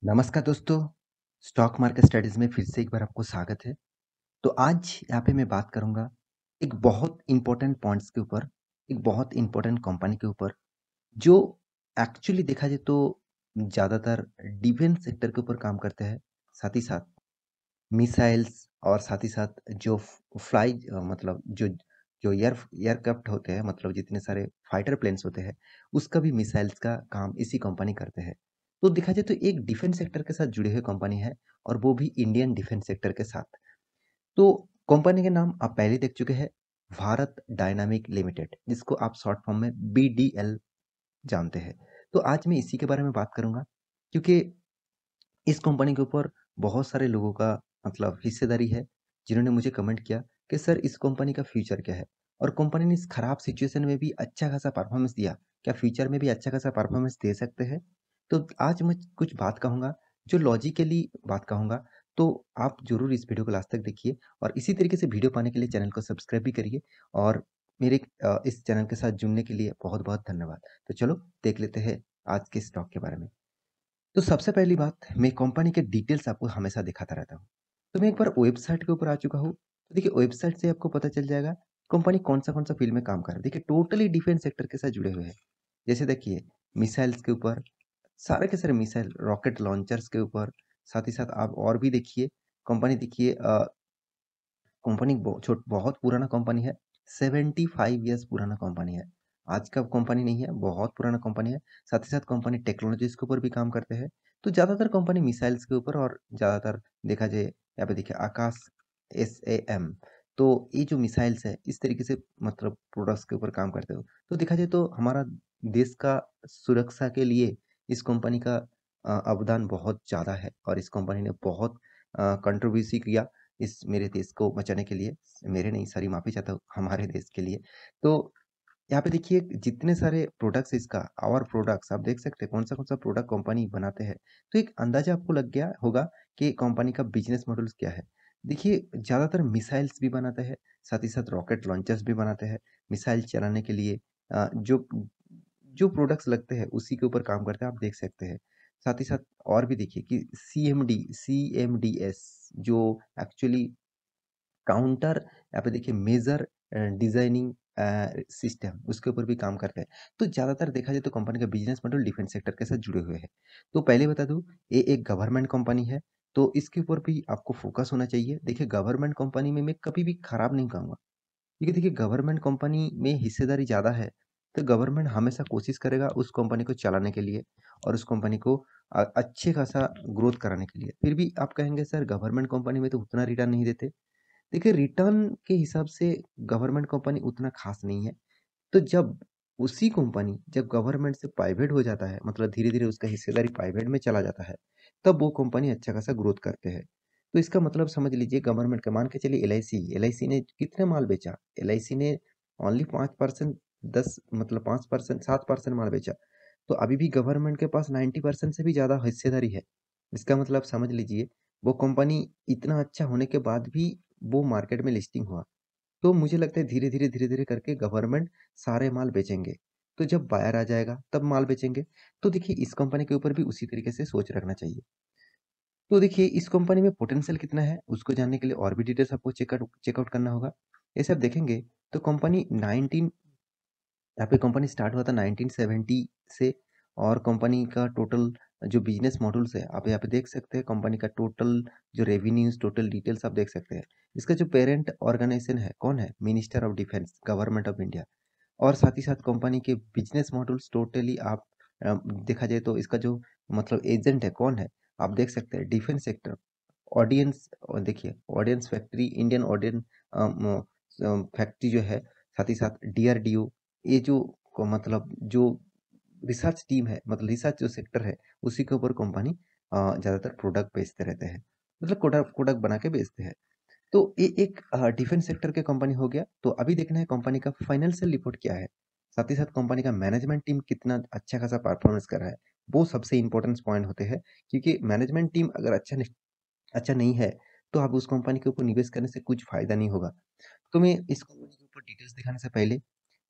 नमस्कार दोस्तों, stock market studies में फिर से एक बार आपको स्वागत है। तो आज यहाँ पे मैं बात करूँगा एक बहुत इम्पोर्टेंट पॉइंट्स के ऊपर, एक बहुत इम्पोर्टेंट कंपनी के ऊपर, जो एक्चुअली देखा जाए तो ज़्यादातर डिफेंस सेक्टर के ऊपर काम करते हैं। साथ ही साथ मिसाइल्स और साथ ही साथ जो मतलब जो एयरक्राफ्ट होते हैं मतलब जितने सारे फाइटर प्लेन्स होते हैं, उसका भी मिसाइल्स का काम इसी कंपनी करते हैं। तो देखा जाए तो एक डिफेंस सेक्टर के साथ जुड़ी हुई कंपनी है और वो भी इंडियन डिफेंस सेक्टर के साथ। तो कंपनी के नाम आप पहले देख चुके हैं, भारत डायनामिक लिमिटेड, जिसको आप शॉर्ट फॉर्म में बीडीएल जानते हैं। तो आज मैं इसी के बारे में बात करूँगा क्योंकि इस कंपनी के ऊपर बहुत सारे लोगों का मतलब हिस्सेदारी है, जिन्होंने मुझे कमेंट किया कि सर इस कंपनी का फ्यूचर क्या है? और कंपनी ने इस खराब सिचुएशन में भी अच्छा खासा परफॉर्मेंस दिया, क्या फ्यूचर में भी अच्छा खासा परफॉर्मेंस दे सकते हैं? तो आज मैं कुछ बात कहूँगा, जो लॉजिकली बात कहूँगा, तो आप ज़रूर इस वीडियो को लास्ट तक देखिए और इसी तरीके से वीडियो पाने के लिए चैनल को सब्सक्राइब भी करिए और मेरे इस चैनल के साथ जुड़ने के लिए बहुत-बहुत धन्यवाद। तो चलो देख लेते हैं आज के स्टॉक के बारे में। तो सबसे पहली बात, मैं कंपनी के डिटेल्स आपको हमेशा दिखाता रहता हूँ। तो मैं एक बार वेबसाइट के ऊपर आ चुका हूँ। तो देखिए वेबसाइट से आपको पता चल जाएगा कंपनी कौन-सा फील्ड में काम कर रहा है। देखिए टोटली डिफेंस सेक्टर के साथ जुड़े हुए हैं। जैसे देखिए मिसाइल्स के ऊपर, सारे के सारे मिसाइल, रॉकेट लॉन्चर्स के ऊपर, साथ ही साथ आप और भी देखिए कंपनी देखिए कंपनी बहुत पुराना कंपनी है, 75 इयर्स पुराना कंपनी है। आज का कंपनी नहीं है, बहुत पुराना कंपनी है। साथ ही साथ कंपनी टेक्नोलॉजीज़ के ऊपर भी काम करते हैं। तो ज़्यादातर कंपनी मिसाइल्स के ऊपर और ज़्यादातर देखा जाए यहाँ पे देखिए आकाश एसएएम, तो ये जो मिसाइल्स है इस तरीके से मतलब प्रोडक्ट्स के ऊपर काम करते हो। तो देखा जाए तो हमारा देश का सुरक्षा के लिए इस कंपनी का अवदान बहुत ज़्यादा है और इस कंपनी ने बहुत कंट्रीब्यूशन किया इस मेरे देश को बचाने के लिए, मेरे नहीं सॉरी माफ़ी चाहता हूँ, हमारे देश के लिए। तो यहाँ पे देखिए जितने सारे प्रोडक्ट्स इसका और प्रोडक्ट्स आप देख सकते हैं कौन-सा प्रोडक्ट कंपनी बनाते हैं। तो एक अंदाज़ा आपको लग गया होगा कि कंपनी का बिज़नेस मॉडल्स क्या है। देखिए ज़्यादातर मिसाइल्स भी बनाते हैं, साथ ही साथ रॉकेट लॉन्चर्स भी बनाते हैं। मिसाइल चलाने के लिए जो जो प्रोडक्ट्स लगते हैं उसी के ऊपर काम करते हैं, आप देख सकते हैं। साथ ही साथ और भी देखिए कि सीएमडीएस जो एक्चुअली काउंटर यहाँ पे देखिए मेजर डिजाइनिंग सिस्टम उसके ऊपर भी काम करते हैं। तो ज़्यादातर देखा जाए तो कंपनी का बिजनेस मॉडल डिफेंस सेक्टर के साथ जुड़े हुए हैं। तो पहले बता दूँ ये एक गवर्नमेंट कंपनी है, तो इसके ऊपर भी आपको फोकस होना चाहिए। देखिए गवर्नमेंट कंपनी में मैं कभी भी खराब नहीं कहूँगा, क्योंकि देखिए गवर्नमेंट कंपनी में हिस्सेदारी ज़्यादा है, तो गवर्नमेंट हमेशा कोशिश करेगा उस कंपनी को चलाने के लिए और उस कंपनी को अच्छे खासा ग्रोथ कराने के लिए। फिर भी आप कहेंगे सर गवर्नमेंट कंपनी में तो उतना रिटर्न नहीं देते। देखिए रिटर्न के हिसाब से गवर्नमेंट कंपनी उतना खास नहीं है। तो जब गवर्नमेंट से प्राइवेट हो जाता है मतलब धीरे-धीरे उसका हिस्सेदारी प्राइवेट में चला जाता है, तब वो कंपनी अच्छा खासा ग्रोथ करते हैं। तो इसका मतलब समझ लीजिए गवर्नमेंट का मान के चलिए एलआईसी ने कितने माल बेचा? एलआईसी ने ओनली 5% 10 मतलब 5% 7% माल बेचा। तो अभी भी गवर्नमेंट के पास 90% से भी ज़्यादा हिस्सेदारी है। इसका मतलब समझ लीजिए वो कंपनी इतना अच्छा होने के बाद भी वो मार्केट में लिस्टिंग हुआ। तो मुझे लगता है धीरे-धीरे करके गवर्नमेंट सारे माल बेचेंगे। तो जब बायर आ जाएगा तब माल बेचेंगे। तो देखिए इस कंपनी के ऊपर भी उसी तरीके से सोच रखना चाहिए। तो देखिए इस कंपनी में पोटेंशियल कितना है उसको जानने के लिए और भी डिटेल्स आपको चेकआउट करना होगा। जैसे आप देखेंगे तो कंपनी 19 यहाँ पे कंपनी स्टार्ट हुआ था 1970 से और कंपनी का टोटल जो बिजनेस मॉडल्स है आप यहाँ पे देख सकते हैं कंपनी का टोटल जो रेवेन्यूज टोटल डिटेल्स आप देख सकते हैं। इसका जो पेरेंट ऑर्गेनाइजेशन है कौन है? Minister of defence government of India. और साथ ही साथ कंपनी के बिजनेस मॉडल्स टोटली आप देखा जाए तो इसका जो मतलब एजेंट है कौन है? आप देख सकते हैं डिफेंस सेक्टर ऑडियंस। और देखिए audience factory Indian audience factory जो है, साथ ही साथ डीआरडीओ, ये जो मतलब जो रिसर्च टीम है मतलब रिसर्च जो सेक्टर है उसी के ऊपर कंपनी ज़्यादातर प्रोडक्ट बेचते रहते हैं, मतलब प्रोडक्ट प्रोडक्ट बना के बेचते हैं। तो ये एक डिफेंस सेक्टर के कंपनी हो गया। तो अभी देखना है कंपनी का फाइनेंशियल रिपोर्ट क्या है, साथ ही साथ कंपनी का मैनेजमेंट टीम कितना अच्छा खासा परफॉर्मेंस कर रहा है। वो सबसे इंपॉर्टेंट पॉइंट होते हैं, क्योंकि मैनेजमेंट टीम अगर अच्छा नहीं है तो आप उस कंपनी के ऊपर निवेश करने से कुछ फायदा नहीं होगा। तो मैं इस कंपनी के ऊपर डिटेल्स दिखाने से पहले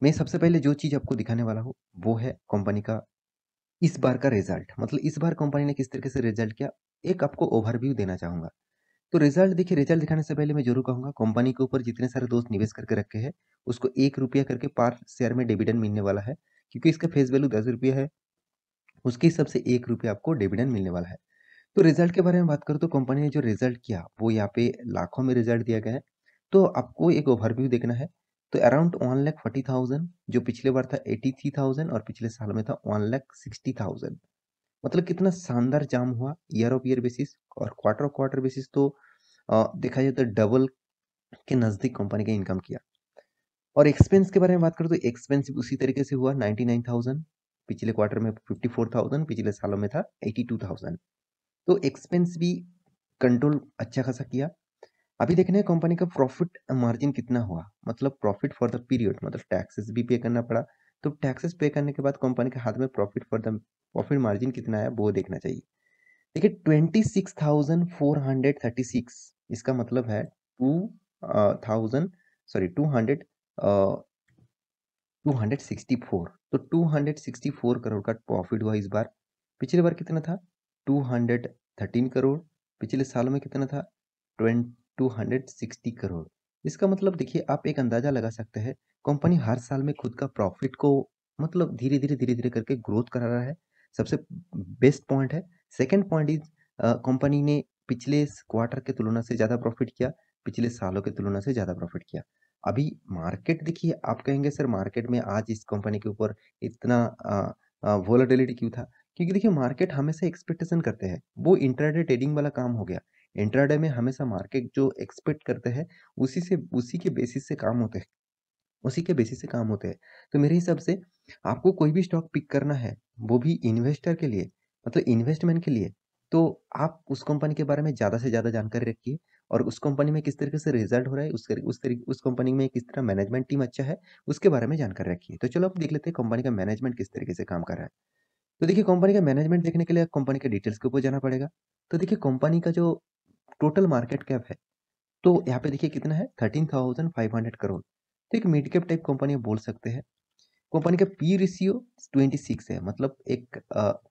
मैं सबसे पहले जो चीज़ आपको दिखाने वाला हूँ वो है कंपनी का इस बार का रिजल्ट, मतलब इस बार कंपनी ने किस तरीके से रिजल्ट किया, एक आपको ओवरव्यू देना चाहूंगा। तो रिजल्ट देखिए, रिजल्ट दिखाने से पहले मैं जरूर कहूंगा कंपनी के ऊपर जितने सारे दोस्त निवेश करके रखे हैं उसको 1 रुपया करके पर शेयर में डिविडेंड मिलने वाला है, क्योंकि इसका फेस वैल्यू 10 रुपया है। उसके हिसाब से 1 रुपया आपको डिविडेंड मिलने वाला है। तो रिजल्ट के बारे में बात करूँ तो कंपनी ने जो रिजल्ट किया वो यहाँ पे लाखों में रिजल्ट दिया गया है। तो आपको एक ओवरव्यू देखना है। तो अराउंड 1,40,000 जो पिछले बार था 83,000 और पिछले साल में था 1,60,000। मतलब कितना शानदार जाम हुआ ईयर ऑफ ईयर बेसिस और क्वार्टर ऑफ क्वार्टर बेसिस। तो देखा जाए तो डबल के नजदीक कंपनी का इनकम किया। और एक्सपेंस के बारे में बात करूँ तो एक्सपेंस उसी तरीके से हुआ 99,000, पिछले क्वार्टर में 54,000, पिछले सालों में था 82,000। तो एक्सपेंस भी कंट्रोल अच्छा खासा किया। अभी देखना है कंपनी का प्रॉफिट मार्जिन कितना हुआ, मतलब प्रॉफिट फॉर द पीरियड, मतलब टैक्सेस भी पे करना पड़ा। तो टैक्सेस पे करने के बाद कंपनी के हाथ में profit for the profit margin कितना है वो देखना चाहिए। देखिए 26,436, इसका मतलब है 2,000 सॉरी 264। तो 264 करोड़ का प्रॉफिट हुआ इस बार। पिछले बार कितना था 213 करोड़। पिछले सालों में कितना था 260 करोड़। इसका मतलब देखिए आप एक अंदाजा लगा सकते हैं कंपनी हर साल में खुद का प्रॉफिट को मतलब धीरे धीरे धीरे धीरे करके ग्रोथ करा रहा है। सबसे बेस्ट पॉइंट है। सेकेंड पॉइंट इज कंपनी ने पिछले क्वार्टर के तुलना से ज्यादा प्रॉफिट किया, पिछले सालों के तुलना से ज्यादा प्रॉफिट किया। अभी मार्केट देखिए, आप कहेंगे सर मार्केट में आज इस कंपनी के ऊपर इतना वोलेटिलिटी क्यों था? क्योंकि देखिए मार्केट हमेशा एक्सपेक्टेशन करते हैं, वो इंट्राडे ट्रेडिंग वाला काम हो गया। इंट्राडे में हमेशा मार्केट जो एक्सपेक्ट करते हैं उसी के बेसिस से काम होते हैं, उसी के बेसिस से काम होते हैं। तो मेरे हिसाब से आपको कोई भी स्टॉक पिक करना है, वो भी इन्वेस्टर के लिए, मतलब इन्वेस्टमेंट के लिए, तो आप उस कंपनी के बारे में ज़्यादा से ज़्यादा जानकारी रखिए और उस कंपनी में किस तरीके से रिजल्ट हो रहा है, उस कंपनी में किस तरह मैनेजमेंट टीम अच्छा है, उसके बारे में जानकारी रखिए। तो चलो अब देख लेते हैं कंपनी का मैनेजमेंट किस तरीके से काम कर रहा है। तो देखिए कंपनी का मैनेजमेंट देखने के लिए कंपनी के डिटेल्स के ऊपर जाना पड़ेगा। तो देखिए कंपनी का जो टोटल मार्केट कैप है, तो यहाँ पे देखिए कितना है 13,500 करोड़। तो एक मिड कैप टाइप कंपनी आप बोल सकते हैं। कंपनी का पी रेशियो 26 है, मतलब एक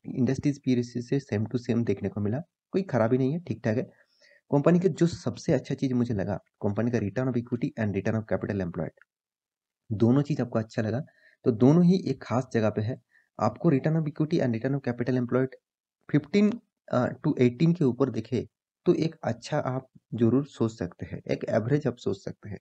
इंडस्ट्रीज पी रेशियो से सेम टू सेम देखने को मिला, कोई खराबी नहीं है, ठीक ठाक है। कंपनी का जो सबसे अच्छा चीज मुझे लगा, कंपनी का return of equity and return of capital employed, दोनों चीज आपको अच्छा लगा। तो दोनों ही एक खास जगह पे है। आपको return of equity and return of capital employed 15 to 18 के ऊपर दिखे तो एक अच्छा आप जरूर सोच सकते हैं, एक एवरेज आप सोच सकते हैं।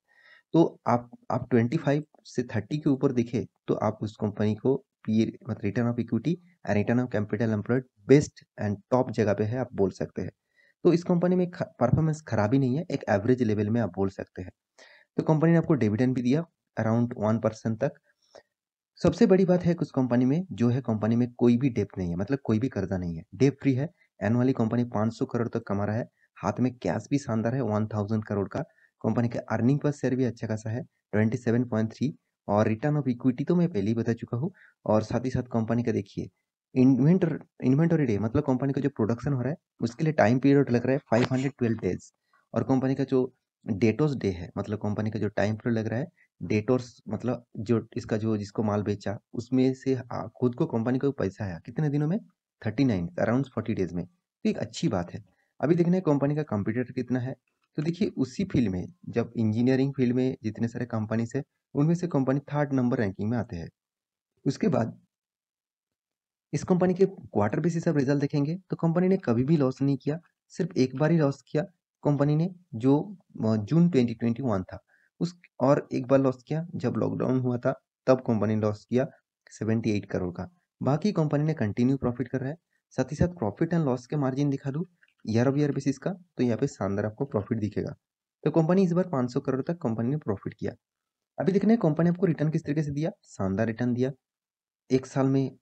तो आप 25 से 30 के ऊपर दिखे तो आप उस कंपनी को पी मतलब return of equity and return of capital employed best and top जगह पे है आप बोल सकते हैं। तो इस कंपनी में परफॉर्मेंस खराबी नहीं है, एक एवरेज लेवल में आप बोल सकते हैं। तो कंपनी ने आपको डिविडेंड भी दिया अराउंड 1% तक। सबसे बड़ी बात है कि उस कंपनी में जो है, कंपनी में कोई भी डेप्ट नहीं है, मतलब कोई भी कर्जा नहीं है, डेप फ्री है। एनुअली कंपनी 500 करोड़ तक कमा रहा है। हाथ में कैश भी शानदार है 1000 करोड़ का। कंपनी का अर्निंग पर शेयर भी अच्छा खासा है 27.3। और रिटर्न ऑफ इक्विटी तो मैं पहले ही बता चुका हूँ। और साथ ही साथ कंपनी का देखिए इन्वेंटरी डे, मतलब कंपनी का जो प्रोडक्शन हो रहा है उसके लिए टाइम पीरियड लग रहा है 512 डेज। और कंपनी का जो डेटोस डे है, मतलब कंपनी का जो टाइम पीरियड लग रहा है डेटोर्स, मतलब जो इसका जो जिसको माल बेचा उसमें से खुद को कंपनी को पैसा आया कितने दिनों में 39 अराउंड 40 डेज में। तो एक अच्छी बात है। अभी देखना है कंपनी का कंपटीटर कितना है। तो देखिए उसी फील्ड में, जब इंजीनियरिंग फील्ड में जितने सारे कंपनीज है उनमें से कंपनी 3rd नंबर रैंकिंग में आते हैं। उसके बाद इस कंपनी के क्वार्टर बेसिस आप रिजल्ट देखेंगे तो कंपनी ने कभी भी लॉस नहीं किया, सिर्फ एक बार ही लॉस किया कंपनी ने, जो जून 2021 था उस, और एक बार लॉस किया जब लॉकडाउन हुआ था, तब कंपनी ने लॉस किया 78 करोड़ का। बाकी कंपनी ने कंटिन्यू प्रॉफिट कर रहा है। साथ ही साथ प्रॉफिट एंड लॉस के मार्जिन दिखा दूं ईयर ऑफ ईयर बेसिस का, तो यहाँ पे शानदार आपको प्रॉफिट दिखेगा। तो कंपनी इस बार 500 करोड़ तक कंपनी ने प्रॉफिट किया। अभी देखना है कंपनी आपको रिटर्न किस तरीके से दिया, शानदार रिटर्न दिया। एक साल में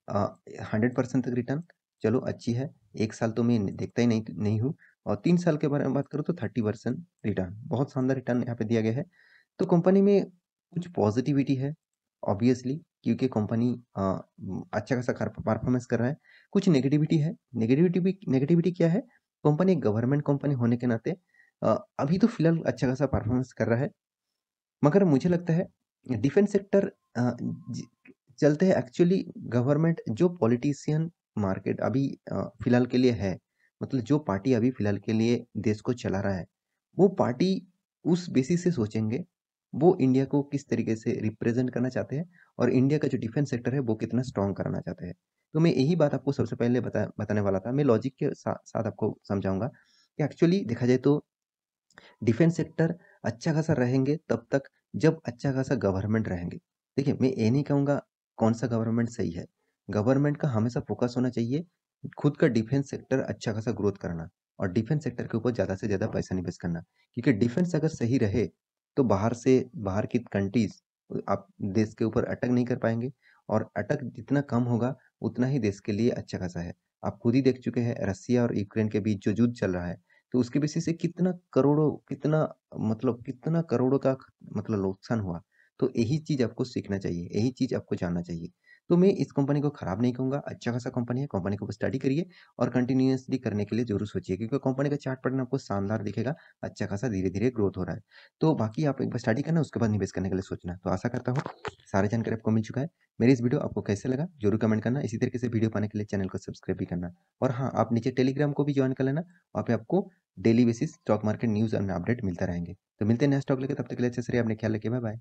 100% तक रिटर्न, चलो अच्छी है। एक साल तो मैं देखता ही नहीं हूँ। और 3 साल के बारे में बात करूँ तो 30% रिटर्न, बहुत शानदार रिटर्न यहाँ पे दिया गया है। तो कंपनी में कुछ पॉजिटिविटी है ऑब्वियसली, क्योंकि कंपनी अच्छा खासा परफॉर्मेंस कर रहा है। कुछ नेगेटिविटी है। नेगेटिविटी क्या है, कंपनी एक गवर्नमेंट कंपनी होने के नाते अभी तो फिलहाल अच्छा खासा परफॉर्मेंस कर रहा है, मगर मुझे लगता है डिफेंस सेक्टर चलते हैं एक्चुअली। गवर्नमेंट जो पॉलिटिशियन मार्केट अभी फिलहाल के लिए है, मतलब जो पार्टी अभी फिलहाल के लिए देश को चला रहा है, वो पार्टी उस बेसिस से सोचेंगे, वो इंडिया को किस तरीके से रिप्रेजेंट करना चाहते हैं और इंडिया का जो डिफेंस सेक्टर है वो कितना स्ट्रॉन्ग कराना चाहते हैं। तो मैं यही बात आपको सबसे पहले बताने वाला था। मैं लॉजिक के साथ आपको समझाऊँगा कि एक्चुअली देखा जाए तो डिफेंस सेक्टर अच्छा खासा रहेंगे तब तक जब अच्छा खासा गवर्नमेंट रहेंगे। देखिए, मैं ये नहीं कहूँगा कौन-सा गवर्नमेंट सही है। गवर्नमेंट का हमेशा फोकस होना चाहिए खुद का डिफेंस सेक्टर अच्छा खासा ग्रोथ करना और डिफेंस सेक्टर के ऊपर ज़्यादा से ज़्यादा पैसा निवेश करना। क्योंकि डिफेंस अगर सही रहे, तो बाहर की कंट्रीज़ आप देश के ऊपर अटैक नहीं कर पाएँगे और अटैक जितना कम होगा, उतना ही देश के लिए अच्छा खासा है। आप खुद ही देख चुके हैं रसिया और यूक्रेन के बीच जो युद्ध चल रहा है, तो उसके बेसिस से कितना करोड़ों का मतलब नुकसान हुआ। तो यही चीज़ आपको सीखना चाहिए, यही चीज़ आपको जानना चाहिए। तो मैं इस कंपनी को खराब नहीं कहूँगा, अच्छा खासा कंपनी है, कंपनी के ऊपर स्टडी करिए और कंटिन्यूअसली करने के लिए ज़रूर सोचिए क्योंकि कंपनी का चार्ट पैटर्न आपको शानदार दिखेगा, अच्छा खासा धीरे-धीरे ग्रोथ हो रहा है। तो बाकी आप एक बार स्टडी करना, उसके बाद निवेश करने के लिए सोचना। तो आशा करता हूँ सारी जानकारी आपको मिल चुका है। मेरी इस वीडियो आपको कैसे लगा ज़रूर कमेंट करना। इसी तरीके से वीडियो पाने के लिए चैनल को सब्सक्राइब भी करना। और हाँ, आप नीचे टेलीग्राम को भी जॉइन कर लेना, वहाँ पे आपको daily basis stock market news and update मिलता रहेंगे। तो मिलते हैं नया स्टॉक लेके, तब तक के लिए अच्छे से रहिए, अपने ख्याल रखिए, बाय बाय।